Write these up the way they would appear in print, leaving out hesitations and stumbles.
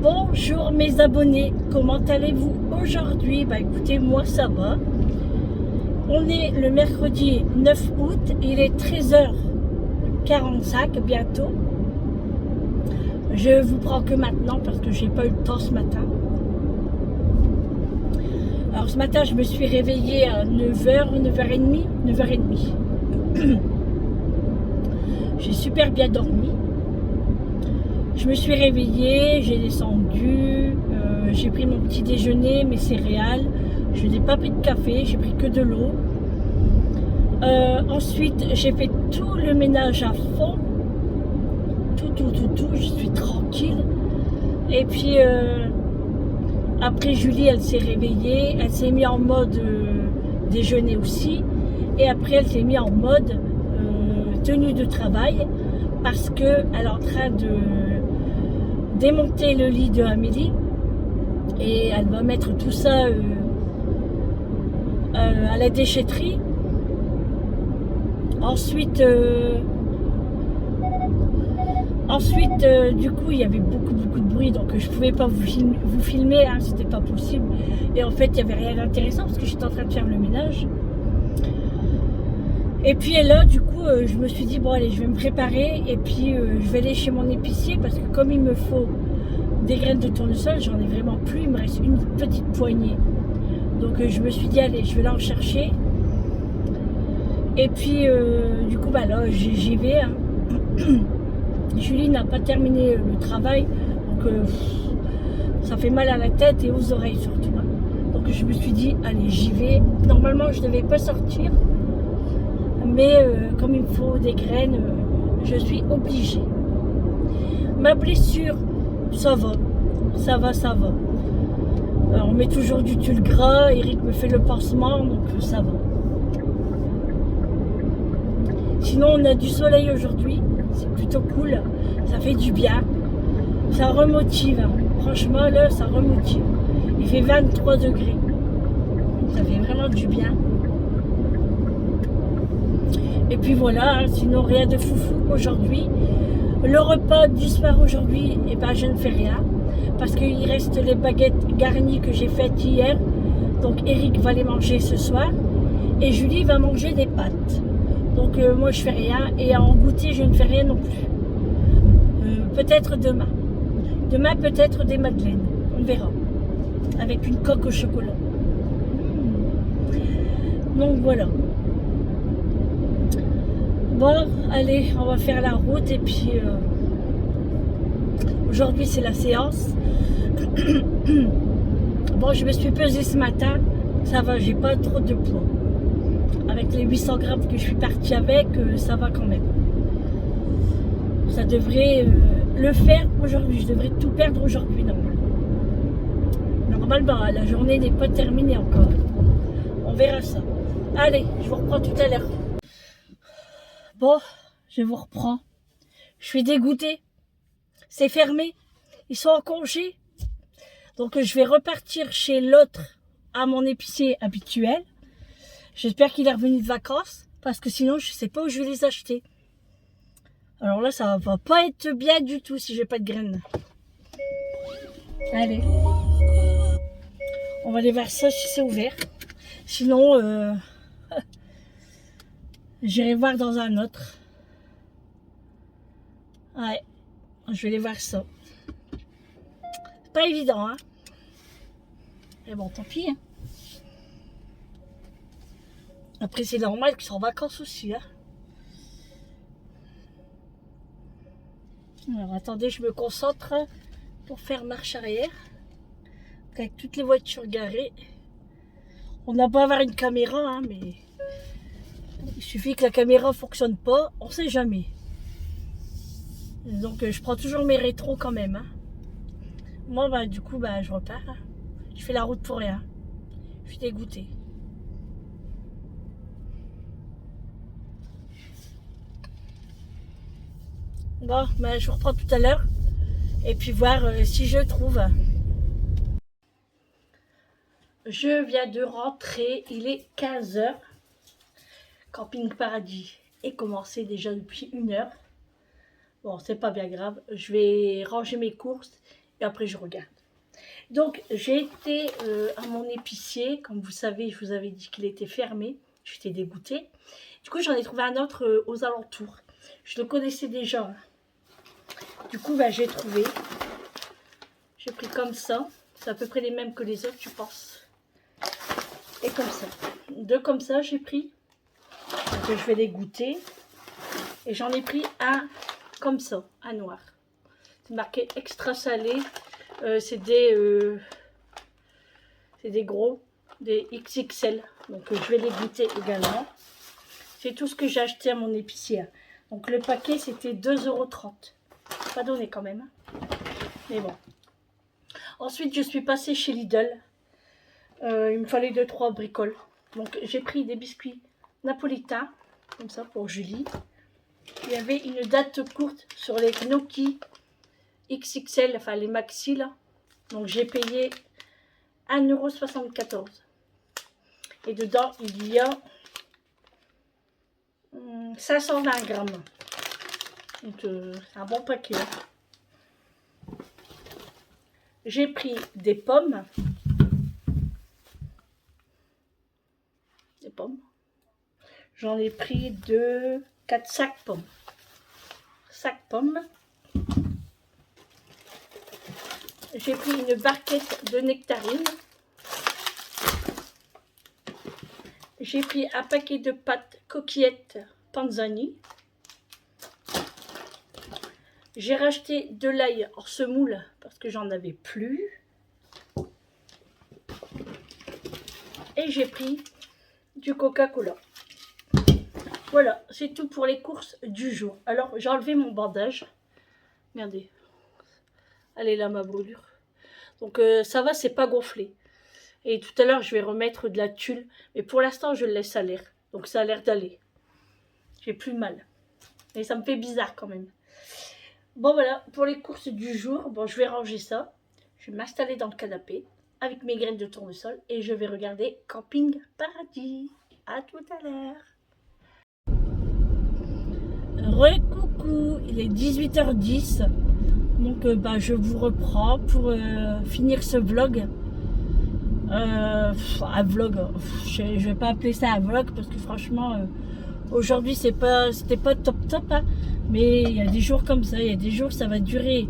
Bonjour mes abonnés, comment allez-vous aujourd'hui? Bah écoutez, moi ça va. On est le mercredi 9 août, il est 13h45 bientôt. Je vous prends que maintenant parce que j'ai pas eu le temps ce matin. Alors ce matin je me suis réveillée à 9h, 9h30, 9h30. J'ai super bien dormi. Je me suis réveillée, j'ai descendu, j'ai pris mon petit déjeuner, mes céréales. Je n'ai pas pris de café, j'ai pris que de l'eau. Ensuite, j'ai fait tout le ménage à fond. Tout, je suis tranquille. Et puis, après, Julie, elle s'est réveillée, elle s'est mise en mode déjeuner aussi. Et après, elle s'est mise en mode tenue de travail parce qu'elle est en train de démonter le lit de Amélie et elle va mettre tout ça à la déchetterie. Ensuite, du coup, il y avait beaucoup de bruit, donc je pouvais pas vous filmer, hein, c'était pas possible. Et en fait, il y avait rien d'intéressant parce que j'étais en train de faire le ménage. Et puis là, du coup, je me suis dit, bon allez, je vais me préparer et puis je vais aller chez mon épicier parce que comme il me faut des graines de tournesol, j'en ai vraiment plus, il me reste une petite poignée. Donc je me suis dit, allez, je vais là en chercher. Et puis, du coup, bah là, j'y vais. Hein. Julie n'a pas terminé le travail, donc ça fait mal à la tête et aux oreilles surtout. Hein. Donc je me suis dit, allez, j'y vais. Normalement, je ne devais pas sortir. Mais comme il me faut des graines, je suis obligée. Ma blessure, ça va. Alors, on met toujours du tulle gras, Eric me fait le pansement, donc ça va. Sinon, on a du soleil aujourd'hui, c'est plutôt cool, ça fait du bien. Ça remotive, hein. Franchement, là, ça remotive. Il fait 23 degrés, ça fait vraiment du bien. Et puis voilà, hein, sinon rien de foufou aujourd'hui. Le repas du soir aujourd'hui, eh ben, je ne fais rien. Parce qu'il reste les baguettes garnies que j'ai faites hier. Donc Eric va les manger ce soir. Et Julie va manger des pâtes. Donc moi je fais rien. Et en goûter, je ne fais rien non plus. Peut-être demain. Demain peut-être des madeleines. On verra. Avec une coque au chocolat. Donc voilà. Bon, allez, on va faire la route et puis aujourd'hui c'est la séance. Bon, je me suis pesée ce matin, ça va, j'ai pas trop de poids. Avec les 800 grammes que je suis partie avec, ça va quand même. Ça devrait le faire aujourd'hui, je devrais tout perdre aujourd'hui normalement. Normalement, la journée n'est pas terminée encore. On verra ça. Allez, je vous reprends tout à l'heure. Bon, je vous reprends. Je suis dégoûtée. C'est fermé. Ils sont en congé. Donc je vais repartir chez l'autre à mon épicier habituel. J'espère qu'il est revenu de vacances. Parce que sinon je ne sais pas où je vais les acheter. Alors là ça va pas être bien du tout si j'ai pas de graines. Allez. On va aller voir ça si c'est ouvert. Sinon j'irai voir dans un autre. Ouais. Je vais aller voir ça. C'est pas évident, hein. Mais bon, tant pis. Hein. Après, c'est normal qu'ils soient en vacances aussi. Hein. Alors, attendez, je me concentre pour faire marche arrière. Avec toutes les voitures garées. On n'a pas avoir une caméra, hein, mais il suffit que la caméra ne fonctionne pas. On ne sait jamais. Donc, je prends toujours mes rétros quand même. Hein. Moi, bah, du coup, bah, je repars. Hein. Je fais la route pour rien. Je suis dégoûtée. Bon, bah, je vous reprends tout à l'heure. Et puis voir si je trouve. Je viens de rentrer. Il est 15h. Camping Paradis est commencé déjà depuis 1 heure. Bon, c'est pas bien grave. Je vais ranger mes courses et après je regarde. Donc j'ai été à mon épicier, comme vous savez, je vous avais dit qu'il était fermé, j'étais dégoûtée. Du coup j'en ai trouvé un autre aux alentours, je le connaissais déjà. Du coup j'ai trouvé, j'ai pris comme ça, c'est à peu près les mêmes que les autres je pense. Et comme ça, deux comme ça j'ai pris, donc je vais les goûter. Et j'en ai pris un comme ça, un noir. C'est marqué extra salé. C'est des gros, des XXL. Donc je vais les goûter également. C'est tout ce que j'ai acheté à mon épicier. Donc le paquet c'était 2,30 €. Pas donné quand même. Mais bon. Ensuite je suis passée chez Lidl. Il me fallait 2-3 bricoles. Donc j'ai pris des biscuits napolitains. Comme ça pour Julie. Il y avait une date courte sur les gnocchis XXL, enfin les maxi là. Donc j'ai payé 1,74 €. Et dedans il y a 520 grammes. Donc c'est un bon paquet. J'ai pris des pommes. Des pommes. J'en ai pris 4 sacs pommes. 5 pommes. J'ai pris une barquette de nectarines. J'ai pris un paquet de pâtes coquillettes Panzani. J'ai racheté de l'ail en semoule parce que j'en avais plus. Et j'ai pris du Coca-Cola. Voilà, c'est tout pour les courses du jour. Alors, j'ai enlevé mon bandage. Regardez. Elle est là, ma brûlure. Donc, ça va, c'est pas gonflé. Et tout à l'heure, je vais remettre de la tulle. Mais pour l'instant, je le laisse à l'air. Donc, ça a l'air d'aller. J'ai plus mal. Mais ça me fait bizarre quand même. Bon, voilà, pour les courses du jour. Bon, je vais ranger ça. Je vais m'installer dans le canapé avec mes graines de tournesol. Et je vais regarder Camping Paradis. À tout à l'heure. Coucou, il est 18h10, donc je vous reprends pour finir ce vlog. Un vlog, je vais pas appeler ça un vlog parce que franchement aujourd'hui c'était pas top hein, mais il y a des jours comme ça, il y a des jours ça va durer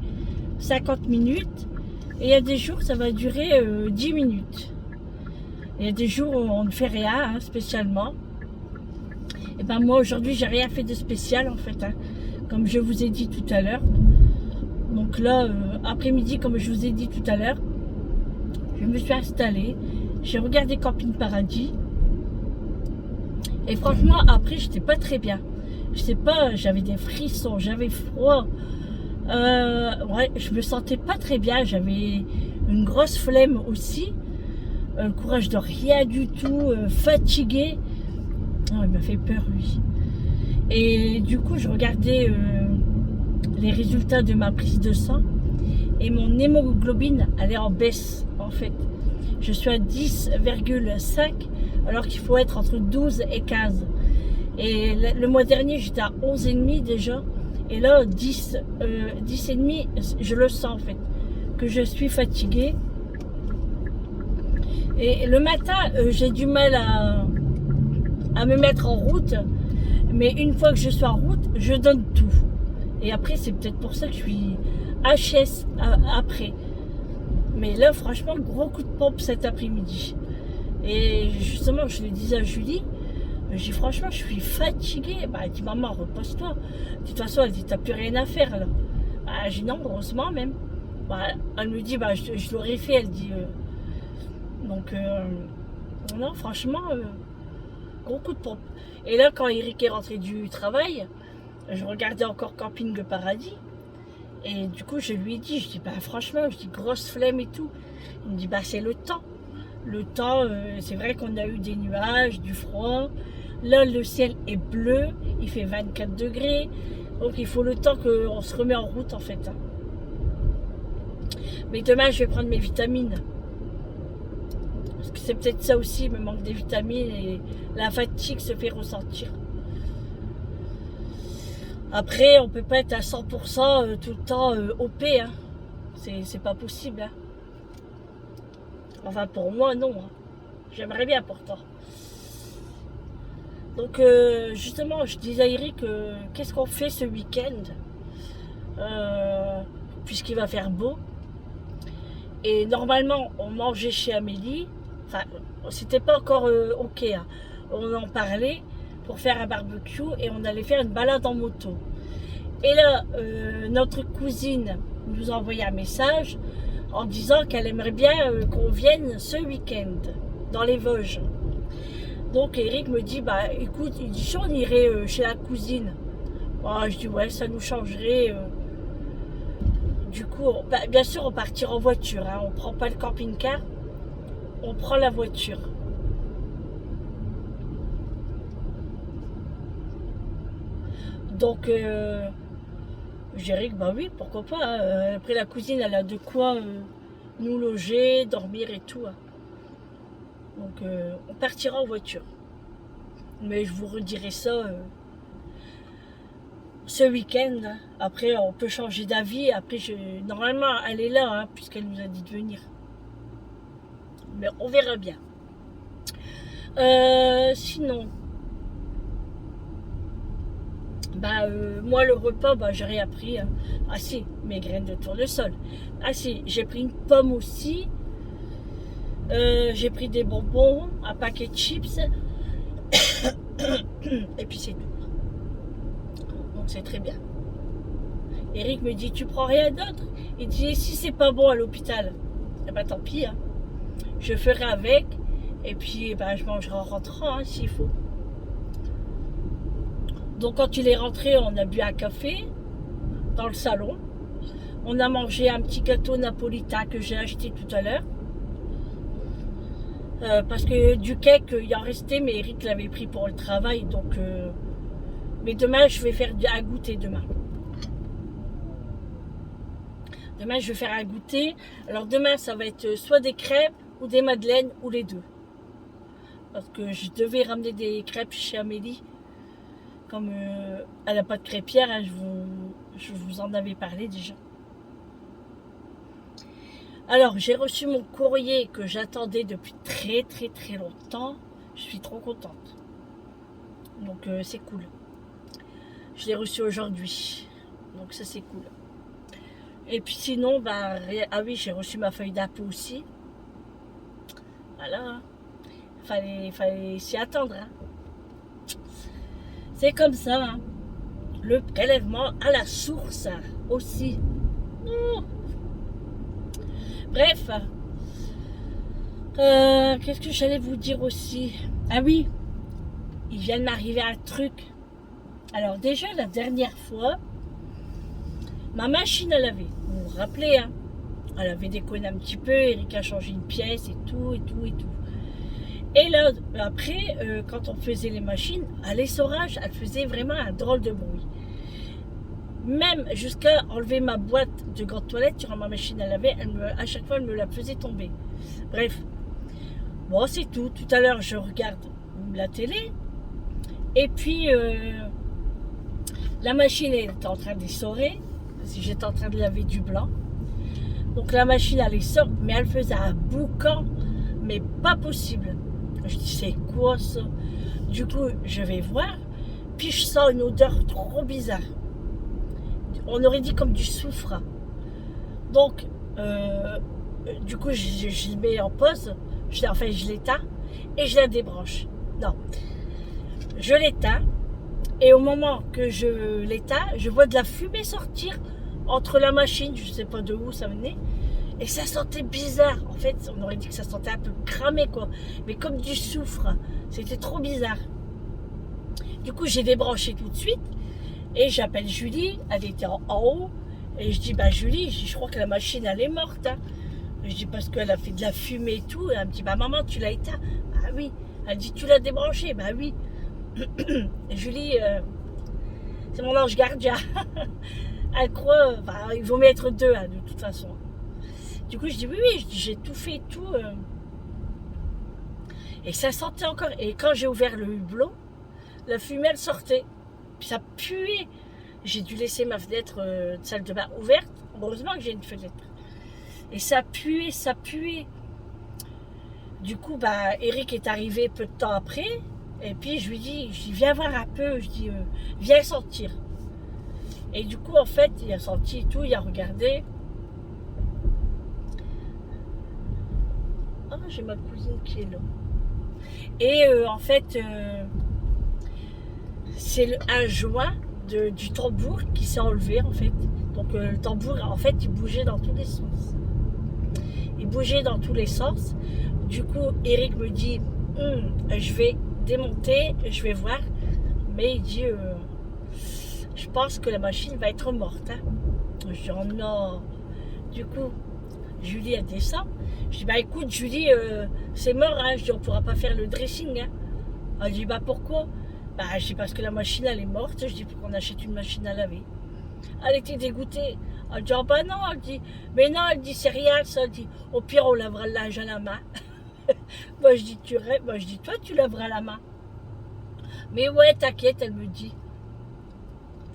50 minutes et il y a des jours ça va durer 10 minutes. Il y a des jours où on ne fait rien hein, spécialement. Et ben moi aujourd'hui j'ai rien fait de spécial en fait hein, comme je vous ai dit tout à l'heure. Donc là après-midi comme je vous ai dit tout à l'heure, je me suis installée, j'ai regardé Camping Paradis et franchement après j'étais pas très bien. Je sais pas, j'avais des frissons, j'avais froid, ouais, je me sentais pas très bien, j'avais une grosse flemme aussi, le courage de rien du tout, fatiguée. Oh, il m'a fait peur lui. Et du coup je regardais les résultats de ma prise de sang et mon hémoglobine elle est en baisse en fait. Je suis à 10,5 alors qu'il faut être entre 12 et 15. Et le mois dernier j'étais à 11,5 déjà. Et là 10,5 je le sens en fait. Que je suis fatiguée. Et le matin j'ai du mal à me mettre en route, mais une fois que je suis en route, je donne tout. Et après, c'est peut-être pour ça que je suis HS après. Mais là, franchement, gros coup de pompe cet après-midi. Et justement, je le disais à Julie, j'ai dit franchement, je suis fatiguée. Bah, elle dit maman, repose-toi. De toute façon, elle dit t'as plus rien à faire là. Bah, j'ai dit non, heureusement même. Bah, elle me dit bah je l'aurais fait, elle dit. Donc non, franchement. Gros coup de pompe. Et là, quand Eric est rentré du travail, je regardais encore Camping Paradis. Et du coup, je lui ai dit, je dis, bah franchement, je dis grosse flemme et tout. Il me dit, bah c'est le temps. Le temps, c'est vrai qu'on a eu des nuages, du froid. Là, le ciel est bleu, il fait 24 degrés. Donc, il faut le temps qu'on se remet en route, en fait. Hein. Mais demain, je vais prendre mes vitamines. Parce que c'est peut-être ça aussi, il me manque des vitamines et la fatigue se fait ressentir. Après, on peut pas être à 100% tout le temps OP. Hein. C'est pas possible. Hein. Enfin, pour moi, non. Hein. J'aimerais bien pourtant. Donc, justement, je disais à Eric, qu'est-ce qu'on fait ce week-end puisqu'il va faire beau. Et normalement, on mangeait chez Amélie. Enfin, c'était pas encore ok. Hein. On en parlait pour faire un barbecue et on allait faire une balade en moto. Et là, notre cousine nous a envoyé un message en disant qu'elle aimerait bien qu'on vienne ce week-end dans les Vosges. Donc Eric me dit, bah écoute, il dit si on irait chez la cousine. Oh, je dis ouais, ça nous changerait. Du coup, bien sûr, on partira en voiture. Hein. On prend pas le camping-car, on prend la voiture. Donc, je dirais que bah oui, pourquoi pas. Hein. Après, la cousine, elle a de quoi nous loger, dormir et tout. Hein. Donc, on partira en voiture. Mais je vous redirai ça ce week-end. Hein. Après, on peut changer d'avis. Après, normalement, elle est là, hein, puisqu'elle nous a dit de venir. Mais on verra bien. Sinon, bah, moi, le repas, bah, j'ai rien pris. Hein. Ah si, mes graines de tournesol. Ah si, j'ai pris une pomme aussi. J'ai pris des bonbons, un paquet de chips. Et puis c'est tout. Donc c'est très bien. Eric me dit, tu prends rien d'autre? Il dit, si c'est pas bon à l'hôpital, eh ben tant pis. Hein. Je ferai avec. Et puis ben, je mangerai en rentrant hein, s'il faut. Donc quand il est rentré, on a bu un café dans le salon. On a mangé un petit gâteau napolitain que j'ai acheté tout à l'heure. Parce que du cake, il en restait, mais Eric l'avait pris pour le travail. Donc, mais demain, je vais faire un goûter demain. Demain, je vais faire un goûter. Alors demain, ça va être soit des crêpes ou des madeleines ou les deux. Parce que je devais ramener des crêpes chez Amélie. Comme elle n'a pas de crêpière, hein, je vous en avais parlé déjà. Alors, j'ai reçu mon courrier que j'attendais depuis très très très longtemps. Je suis trop contente. Donc, c'est cool. Je l'ai reçu aujourd'hui. Donc, ça, c'est cool. Et puis, sinon, bah, ah oui, j'ai reçu ma feuille d'impôt aussi. Voilà. Fallait s'y attendre. Hein. C'est comme ça. Hein. Le prélèvement à la source aussi. Oh. Bref, qu'est-ce que j'allais vous dire aussi? Ah oui, il vient de m'arriver un truc. Alors déjà, la dernière fois, ma machine à laver, vous vous rappelez, hein, elle avait déconné un petit peu, Eric a changé une pièce et tout, et tout, et tout. Et là, après, quand on faisait les machines, à l'essorage, elle faisait vraiment un drôle de bruit. Même jusqu'à enlever ma boîte de grande toilette sur ma machine à laver, à chaque fois, elle me la faisait tomber. Bref, bon, c'est tout. Tout à l'heure, je regarde la télé. Et puis, la machine était en train d'essorer. J'étais en train de laver du blanc. Donc, la machine, elle essore, mais elle faisait un boucan, mais pas possible. Je dis, c'est quoi ça? Du coup, je vais voir. Puis, je sens une odeur trop bizarre. On aurait dit comme du soufre. Donc, du coup, je le mets en pause. Je l'éteins et je la débranche. Non. Je l'éteins. Et au moment que je l'éteins, je vois de la fumée sortir entre la machine. Je ne sais pas de où ça venait. Et ça sentait bizarre. En fait, on aurait dit que ça sentait un peu cramé, quoi. Mais comme du soufre. C'était trop bizarre. Du coup, j'ai débranché tout de suite. Et j'appelle Julie, elle était en haut, et je dis, bah Julie, je crois que la machine, elle est morte. Hein. Je dis, parce qu'elle a fait de la fumée et tout. Et elle me dit, bah maman, tu l'as éteint? Bah oui. Elle dit, tu l'as débranché? Bah oui. Et Julie, c'est mon ange gardien. Elle croit, bah, il vaut mieux être deux, hein, de toute façon. Du coup, je dis, oui, oui, j'ai tout fait et tout. Et ça sentait encore. Et quand j'ai ouvert le hublot, la fumée, elle sortait. Puis ça puait. J'ai dû laisser ma fenêtre de salle de bain ouverte. Heureusement que j'ai une fenêtre. Et ça puait, ça puait. Du coup, bah, Eric est arrivé peu de temps après. Et puis, je lui dis, viens voir un peu. Je dis, viens sentir. Et du coup, en fait, il a senti et tout, il a regardé. Ah, j'ai ma cousine qui est là. Et en fait, c'est un joint du tambour qui s'est enlevé, en fait. Donc, le tambour, en fait, il bougeait dans tous les sens. Il bougeait dans tous les sens. Du coup, Eric me dit, je vais démonter, je vais voir. Mais il dit, je pense que la machine va être morte. Hein. Je dis, oh non. Du coup, Julie a dit ça. Je dis, bah écoute, Julie, c'est mort. Hein. Je dis, on ne pourra pas faire le dressing. Hein. Elle dit, bah pourquoi? Bah, je dis, parce que la machine, elle est morte. Je dis, pour qu'on achète une machine à laver. Elle était dégoûtée. Elle dit, oh bah non. Elle dit, mais non, elle dit, c'est rien ça. Elle dit, au pire, on lavera le linge à la main. Moi, je dis, tu rêves. Moi, je dis, toi, tu laveras la main. Mais ouais, t'inquiète, elle me dit.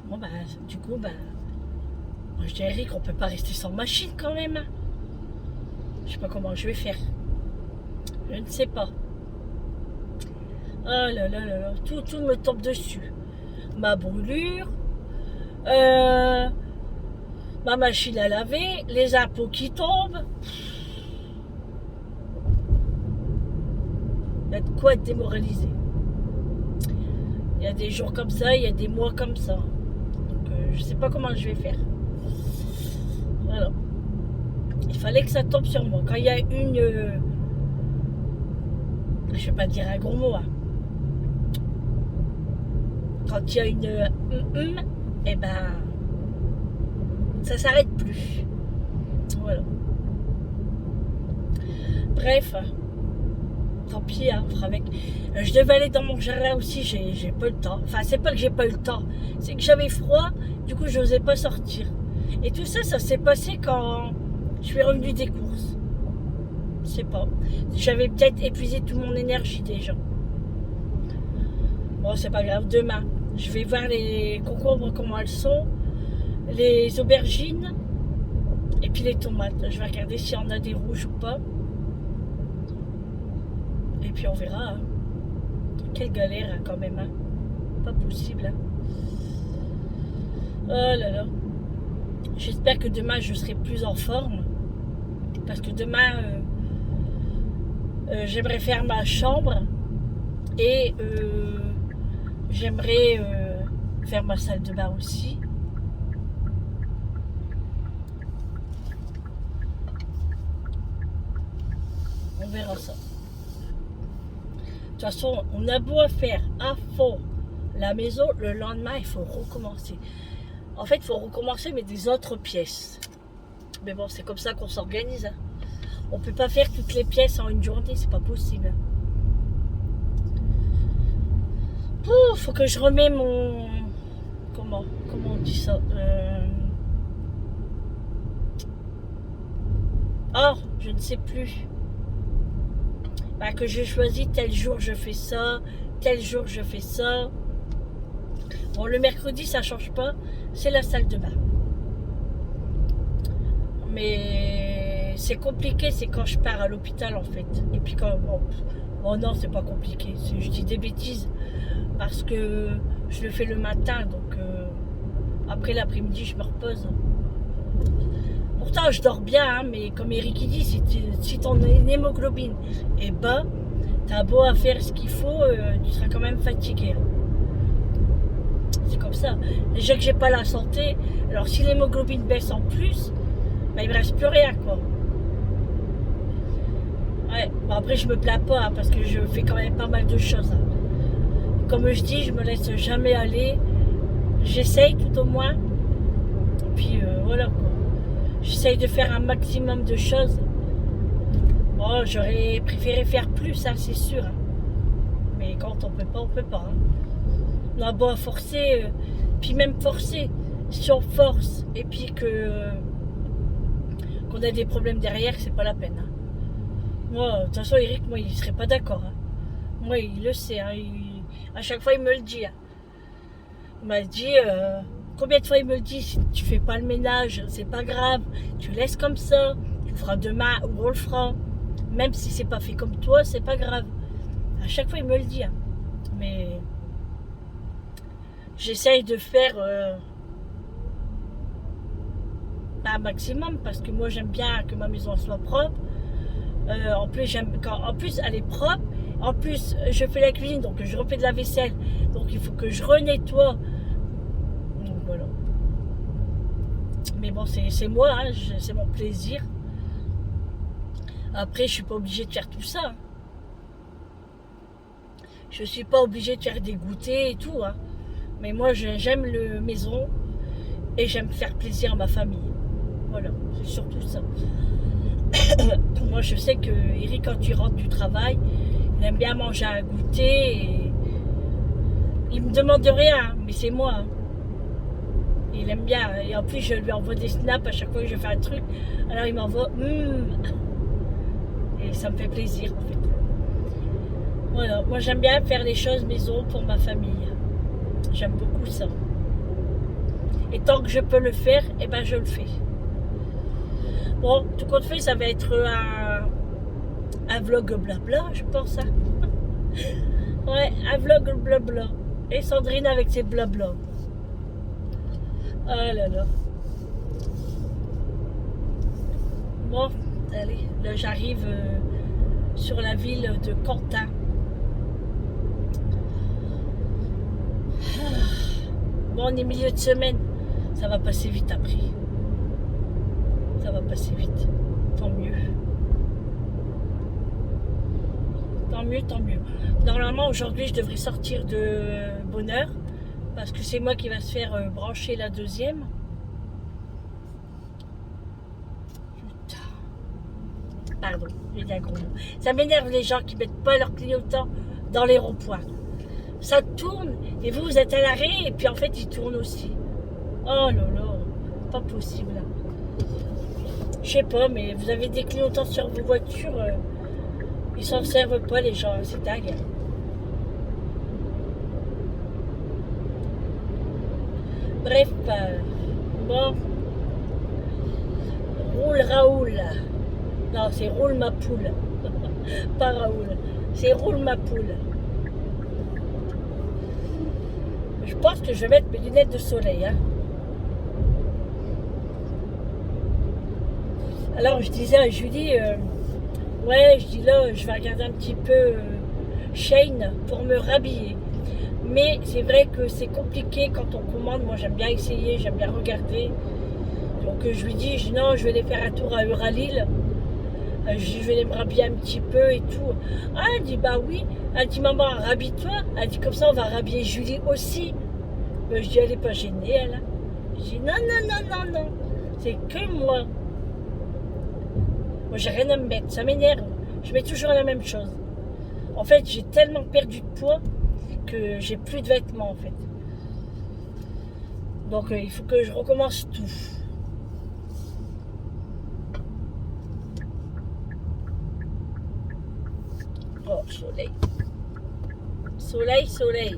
Bon, bah, du coup, bah, moi, je dis, Eric, on peut pas rester sans machine quand même. Je sais pas comment je vais faire. Je ne sais pas. Oh là là là là, tout me tombe dessus. Ma brûlure, ma machine à laver, les impôts qui tombent. Il y a de quoi être démoralisé. Il y a des jours comme ça, il y a des mois comme ça. Donc je sais pas comment je vais faire. Voilà. Il fallait que ça tombe sur moi. Quand il y a une... je vais pas dire un gros mot. Hein. Quand il y a une... eh ben... ça s'arrête plus. Voilà. Bref. Tant pis, hein, on fera avec. Je devais aller dans mon jardin aussi, j'ai pas le temps. Enfin, c'est pas que j'ai pas eu le temps. C'est que j'avais froid, du coup, je n'osais pas sortir. Et tout ça, ça s'est passé quand je suis revenue des courses. Je sais pas. J'avais peut-être épuisé toute mon énergie déjà. Bon, c'est pas grave. Demain, je vais voir les concombres, comment elles sont. Les aubergines. Et puis les tomates. Je vais regarder s'il y en a des rouges ou pas. Et puis on verra. Hein. Quelle galère hein, quand même. Hein. Pas possible. Hein. Oh là là. J'espère que demain je serai plus en forme. Parce que demain, j'aimerais faire ma chambre. Et j'aimerais faire ma salle de bain aussi. On verra ça. De toute façon, on a beau faire à fond la maison, le lendemain, il faut recommencer. En fait, il faut recommencer, mais des autres pièces. Mais bon, c'est comme ça qu'on s'organise. Hein. On ne peut pas faire toutes les pièces en une journée, c'est pas possible. Il faut que je remets mon... Comment on dit ça Oh, je ne sais plus. Bah, que je choisis tel jour je fais ça, tel jour je fais ça. Bon, le mercredi ça change pas, c'est la salle de bain. Mais c'est compliqué, c'est quand je pars à l'hôpital en fait. Et puis quand... Bon non, c'est pas compliqué, je dis des bêtises. Parce que je le fais le matin, donc après l'après-midi je me repose. Pourtant, je dors bien, hein, mais comme Eric dit, si ton hémoglobine est bas, t'as beau à faire ce qu'il faut, tu seras quand même fatigué. C'est comme ça. Déjà que j'ai pas la santé, alors si l'hémoglobine baisse en plus, bah, il me reste plus rien, quoi. Ouais, bon, après je me plains pas, hein, parce que je fais quand même pas mal de choses. Hein. Comme je dis, je me laisse jamais aller. J'essaye tout au moins. Et puis voilà, quoi. J'essaye de faire un maximum de choses. Bon, j'aurais préféré faire plus, hein, c'est sûr. Hein. Mais quand on peut pas, on peut pas. Hein. On a beau à forcer, puis même forcer, si on force et puis qu'on a des problèmes derrière, c'est pas la peine. Hein. Moi, de toute façon, Eric, moi, il serait pas d'accord. Hein. Moi, il le sait. Hein, à chaque fois, il me le dit. Hein. Il m'a dit, Combien de fois il me le dit, si tu fais pas le ménage, c'est pas grave, tu laisses comme ça, tu le feras demain ou on le fera. Même si c'est pas fait comme toi, c'est pas grave. À chaque fois il me le dit. Hein. Mais j'essaye de faire un maximum parce que moi j'aime bien que ma maison soit propre. En plus elle est propre. En plus je fais la cuisine, donc je refais de la vaisselle. Donc il faut que je renettoie. Donc voilà. Mais bon, c'est moi, hein, c'est mon plaisir. Après, je suis pas obligée de faire tout ça. Je suis pas obligée de faire des goûters et tout. Hein. Mais moi, j'aime le maison et j'aime faire plaisir à ma famille. Voilà, c'est surtout ça. Moi, je sais que Eric, quand il rentre du travail, il aime bien manger un goûter et il me demande de rien, mais c'est moi. Hein. Il aime bien. Et en plus, je lui envoie des snaps à chaque fois que je fais un truc. Alors, il m'envoie et ça me fait plaisir, en fait. Voilà. Moi, j'aime bien faire les choses maison pour ma famille. J'aime beaucoup ça. Et tant que je peux le faire, eh ben, je le fais. Bon, tout compte fait, ça va être un vlog blabla, je pense. Hein. Ouais, un vlog blabla. Et Sandrine avec ses blabla. Oh là là. Bon, allez, là j'arrive sur la ville de Quentin. Bon, on est milieu de semaine. Ça va passer vite après. Ça va passer vite. Tant mieux. Tant mieux, tant mieux. Normalement, aujourd'hui, je devrais sortir de bonne heure. Parce que c'est moi qui va se faire brancher la deuxième. Putain. Pardon, j'ai dit un gros mot. Ça m'énerve les gens qui mettent pas leur clignotant dans les ronds-points. Ça tourne et vous êtes à l'arrêt et puis en fait ils tournent aussi. Oh là là, pas possible. Je sais pas, mais vous avez des clignotants sur vos voitures, ils s'en servent pas les gens, c'est dingue. Bref, bon, roule Raoul. Non, c'est roule ma poule. Pas Raoul, c'est roule ma poule. Je pense que je vais mettre mes lunettes de soleil. Hein. Alors je disais à Julie, ouais, je dis là, je vais regarder un petit peu Shane pour me rhabiller. Mais c'est vrai que c'est compliqué quand on commande. Moi j'aime bien essayer, j'aime bien regarder. Donc je lui dis, non, je vais aller faire un tour à Euralil. Je vais aller me rhabiller un petit peu et tout. Ah, elle dit, bah oui. Elle dit, maman, rhabille-toi. Elle dit, comme ça, on va rhabiller Julie aussi. Mais je dis, elle n'est pas gênée, elle. Je dis, non, non, non, non, non. C'est que moi. Moi, j'ai rien à me mettre. Ça m'énerve. Je mets toujours la même chose. En fait, j'ai tellement perdu de poids que j'ai plus de vêtements, en fait. Donc, il faut que je recommence tout. Oh, soleil. Soleil, soleil.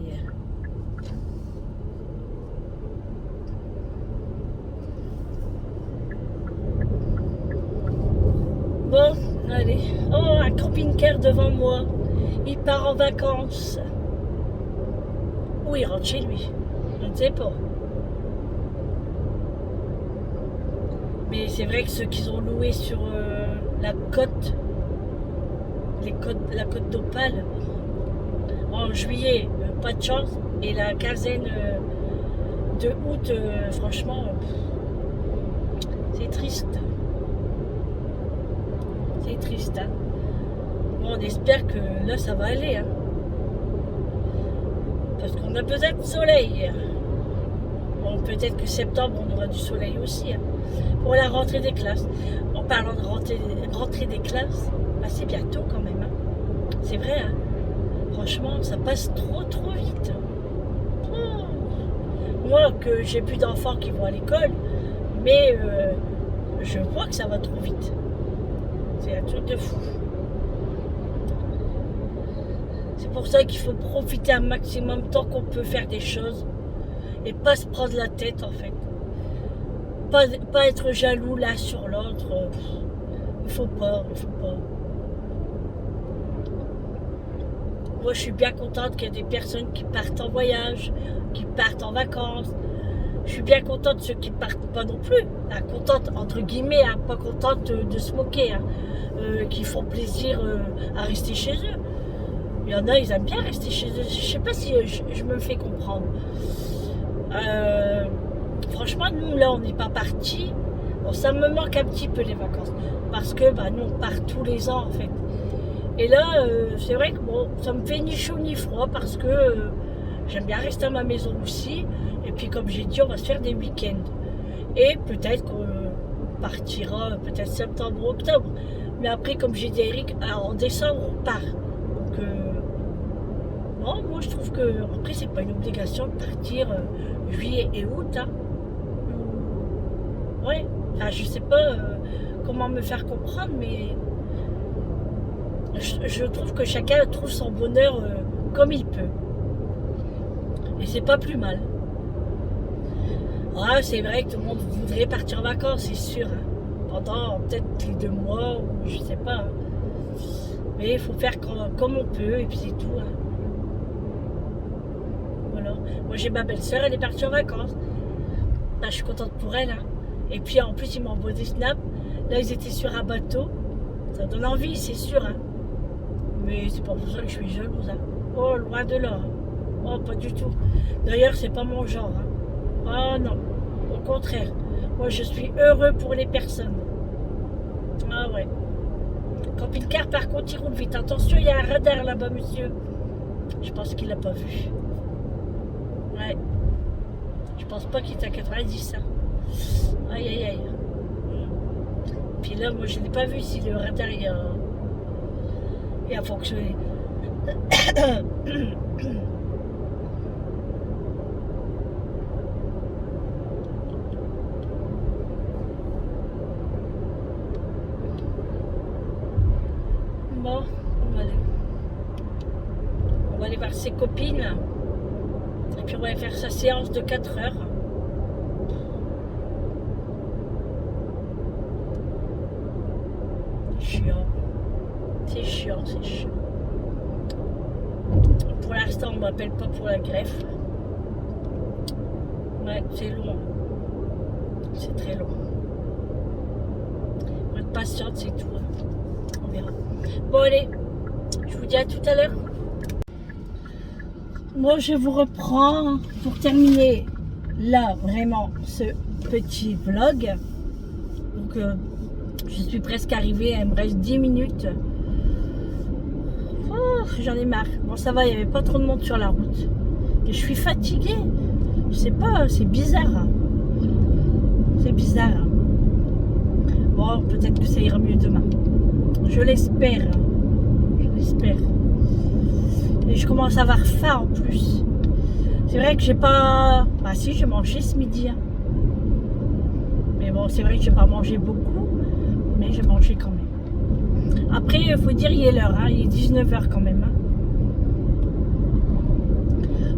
Bon, allez. Oh, un camping-car devant moi. Il part en vacances. Ou il rentre chez lui. Je ne sais pas. Mais c'est vrai que ceux qui ont loué sur la côte, la côte d'Opale, en juillet, pas de chance. Et la quinzaine de août, franchement, c'est triste. C'est triste. Hein. Bon, on espère que là, ça va aller. Hein. Parce qu'on a besoin de soleil. Bon, peut-être que septembre, on aura du soleil aussi. Hein. Pour la rentrée des classes. En parlant de rentrée des classes, bah, c'est bientôt quand même. Hein. C'est vrai. Hein. Franchement, ça passe trop vite. Oh. Moi, que j'ai plus d'enfants qui vont à l'école, mais je vois que ça va trop vite. C'est un truc de fou. C'est pour ça qu'il faut profiter un maximum tant qu'on peut faire des choses. et pas se prendre la tête en fait. Pas être jaloux l'un sur l'autre. Il faut pas. Moi, je suis bien contente qu'il y ait des personnes qui partent en voyage, qui partent en vacances. Je suis bien contente de ceux qui partent pas non plus. Contente, entre guillemets, pas contente de se moquer. Qui font plaisir à rester chez eux. Il y en a, ils aiment bien rester chez eux. Je sais pas si je me fais comprendre. Franchement, nous, là, on n'est pas partis. Bon, ça me manque un petit peu les vacances. Parce que nous, on part tous les ans, en fait. Et là, c'est vrai que bon, ça me fait ni chaud ni froid parce que j'aime bien rester à ma maison aussi. Et puis, comme j'ai dit, on va se faire des week-ends. Et peut-être qu'on partira, peut-être septembre, octobre. Mais après, comme j'ai dit à Eric, en décembre, on part. Donc, non, moi, je trouve que, après, c'est pas une obligation de partir juillet et août. Ouais, enfin, je sais pas comment me faire comprendre, mais je trouve que chacun trouve son bonheur comme il peut. Et c'est pas plus mal. Ah, c'est vrai que tout le monde voudrait partir en vacances, c'est sûr. Pendant peut-être les 2 mois, ou je sais pas. Mais il faut faire comme on peut, et puis c'est tout. Voilà. Moi, j'ai ma belle-sœur, elle est partie en vacances. Je suis contente pour elle. Et puis en plus, ils m'ont envoyé des snaps. Là, ils étaient sur un bateau. Ça donne envie, c'est sûr. Mais c'est pas pour ça que je suis jalouse. Oh, loin de là. Oh, pas du tout. D'ailleurs, c'est pas mon genre. Oh non, au contraire. Moi, je suis heureux pour les personnes. Ah ouais. Camping-car, par contre, il roule vite. Attention, il y a un radar là-bas, monsieur. Je pense qu'il l'a pas vu. Ouais. Je pense pas qu'il est à 90, Aïe, aïe, aïe. Puis là, moi, je n'ai pas vu si le radar il a fonctionné. Bon, on va aller voir ses copines. Et puis on va aller faire sa séance de 4 heures. Chiant. C'est chiant. Pour l'instant, on ne m'appelle pas pour la greffe. Ouais, c'est long. C'est très long. Faut être patiente, c'est tout. On verra. Bon, allez. Je vous dis à tout à l'heure. Moi, je vous reprends pour terminer là, vraiment, ce petit vlog. Donc, je suis presque arrivée. Il me reste 10 minutes. Oh, j'en ai marre. Bon, ça va, il n'y avait pas trop de monde sur la route. Et je suis fatiguée. Je sais pas, c'est bizarre. C'est bizarre. Bon, peut-être que ça ira mieux demain. Je l'espère. Et je commence à avoir faim en plus. C'est vrai que j'ai pas... Ah si, j'ai mangé ce midi. Mais bon, c'est vrai que j'ai pas mangé beaucoup. Mais j'ai mangé quand même. Après, il faut dire, il est l'heure. Il est 19h quand même.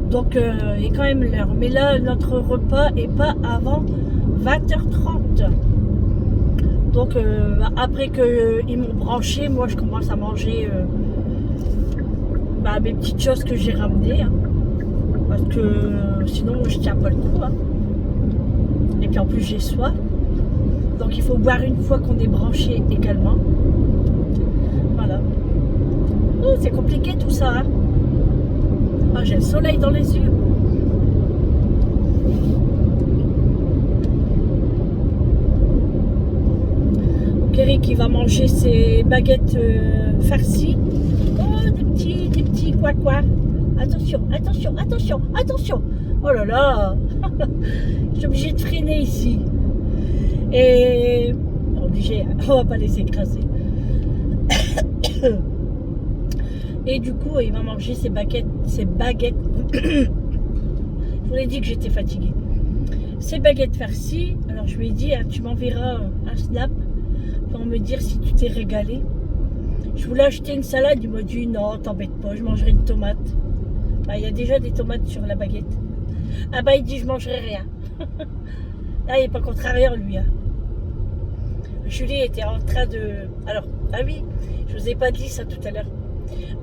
Donc, il est quand même l'heure. Mais là, notre repas est pas avant 20h30. Donc, après qu'ils m'ont branché, moi, je commence à manger mes petites choses que j'ai ramenées. Parce que sinon, je tiens pas le coup. Et puis, en plus, j'ai soif. Donc, il faut boire une fois qu'on est branché également. Voilà. Oh, c'est compliqué tout ça. Oh, j'ai le soleil dans les yeux. Donc, Eric, il va manger ses baguettes farcies. Oh, des petits quoi. Attention. Oh là là. Je suis obligée de freiner ici. Et on va pas les écraser. Et du coup, il va manger ses baguettes. Je vous ai dit que j'étais fatiguée. Ses baguettes farcies. Alors je lui ai dit, tu m'enverras un snap pour me dire si tu t'es régalé. Je voulais acheter une salade. Il m'a dit non, t'embête pas, je mangerai une tomate. Il y a déjà des tomates sur la baguette. Ah bah il dit je mangerai rien. Là il n'est pas contrariant lui. Hein. Julie était en train de... Alors, ah oui, je vous ai pas dit ça tout à l'heure.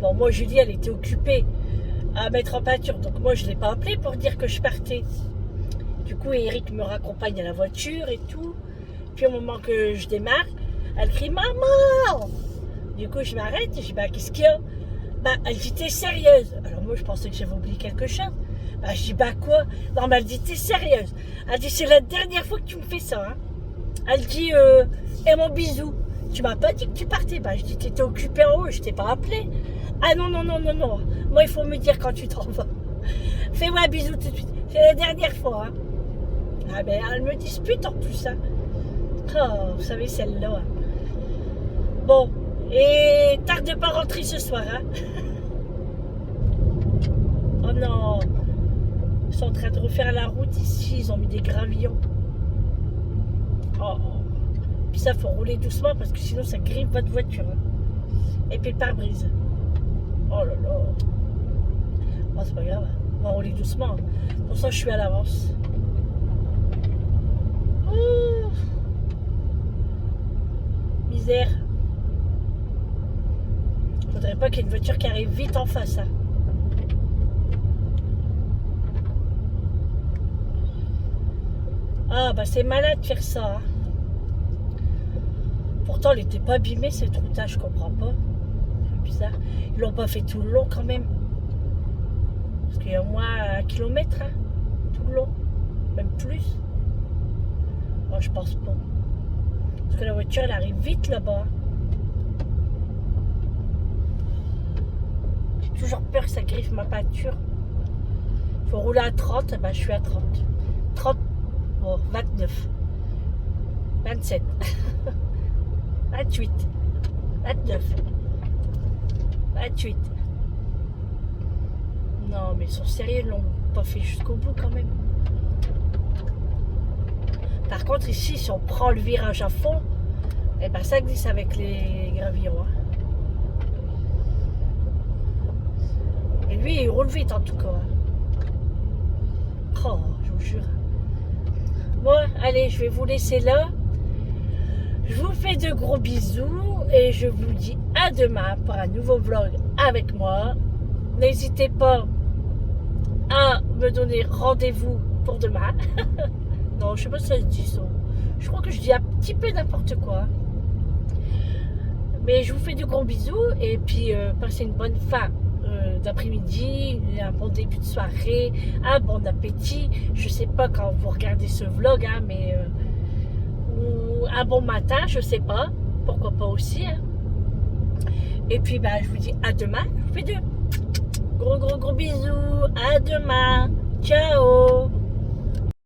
Bon, moi Julie elle était occupée à mettre en peinture, donc moi je ne l'ai pas appelée pour dire que je partais. Du coup Eric me raccompagne à la voiture et tout. Puis au moment que je démarre, elle crie maman. Du coup je m'arrête et je dis bah qu'est-ce qu'il y a? Bah elle dit t'es sérieuse? Alors moi je pensais que j'avais oublié quelque chose. Bah je dis bah quoi? Non mais elle dit t'es sérieuse? Elle dit c'est la dernière fois que tu me fais ça. Hein. Elle dit et mon bisou. Tu m'as pas dit que tu partais? Bah je dis t'étais occupée en haut, je t'ai pas appelé. Ah non non non non non. Moi il faut me dire quand tu t'en vas. Fais-moi un bisou tout de suite. C'est la dernière fois. Hein. Ah ben elle me dispute en plus. Hein. Oh, vous savez celle-là. Hein. Bon, et tarde pas rentrer ce soir. Hein. Oh non. Ils sont en train de refaire la route ici. Ils ont mis des gravillons. Oh. Puis ça, faut rouler doucement parce que sinon ça griffe votre voiture. Hein. Et puis le pare-brise. Oh là là. Oh, c'est pas grave. On va rouler doucement. Pour ça, je suis à l'avance. Oh. Misère. Faudrait pas qu'il y ait une voiture qui arrive vite en face. Hein. Ah bah c'est malade de faire ça. Hein. Pourtant elle n'était pas abîmée cette route, je comprends pas. C'est bizarre. Ils l'ont pas fait tout le long quand même. Parce qu'il y a au moins 1 kilomètre, hein, tout le long. Même plus. Moi je pense pas. Parce que la voiture elle arrive vite là-bas. J'ai toujours peur que ça griffe ma peinture. Faut rouler à 30, bah je suis à 30. 30, bon, 29. 27. 28. 29. 28. Non mais ils sont sérieux, ils l'ont pas fait jusqu'au bout quand même. Par contre ici si on prend le virage à fond, et ben ça glisse avec les gravillons. Hein. Et lui il roule vite en tout cas. Oh je vous jure. Bon allez je vais vous laisser là. Je vous fais de gros bisous et je vous dis à demain pour un nouveau vlog avec moi. N'hésitez pas à me donner rendez-vous pour demain. Non, je sais pas si ça se dit ça. Je crois que je dis un petit peu n'importe quoi. Mais je vous fais de gros bisous et puis passez une bonne fin d'après-midi, un bon début de soirée, un bon appétit. Je sais pas quand vous regardez ce vlog, hein, mais ou un bon matin, je sais pas. Pourquoi pas aussi. Hein. Et puis bah, je vous dis à demain. Je vous fais de gros bisous. À demain. Ciao.